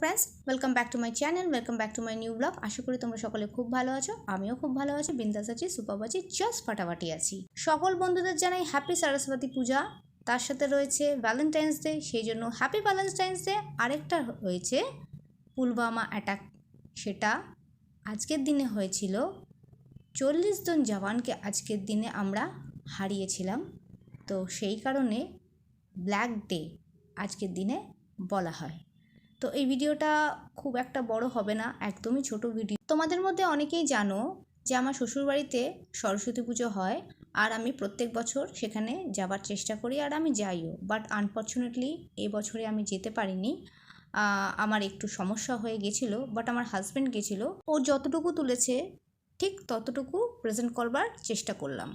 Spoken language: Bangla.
Friends, welcome back to my channel, welcome back to my new blog. আশা করি তোমরা সকলে খুব ভালো আছো, আমিও খুব ভালো আছি, বিন্দাস আছি, সুপার আছি, জাস্ট ফাটাফাটি আছি। সকল বন্ধুদের জানাই হ্যাপি সরস্বতী পূজা। তার সাথে রয়েছে ভ্যালেন্টাইন্স ডে, সেই জন্য হ্যাপি ভ্যালেন্টাইন্স ডে। আরেকটা রয়েছে পুলওয়ামা অ্যাটাক, সেটা আজকের দিনে হয়েছিল। 40 জন জওয়ানকে আজকের দিনে আমরা হারিয়েছিলাম, তো সেই কারণে ব্ল্যাক ডে আজকের দিনে বলা হয়। তো এই ভিডিওটা খুব একটা বড় হবে না, একদমই ছোট ভিডিও। তোমাদের মধ্যে অনেকেই জানো যে আমার শ্বশুরবাড়িতে সরস্বতী পুজো হয়, আর আমি প্রত্যেক বছর সেখানে যাবার চেষ্টা করি, আর আমি যাইও। বাট আনফর্চুনেটলি এবছরে আমি যেতে পারিনি, আমার একটু সমস্যা হয়ে গেছিলো। বাট আমার হাজব্যান্ড গেছিলো, ও যতটুকু তুলেছে ঠিক ততটুকু প্রেজেন্ট করবার চেষ্টা করলাম।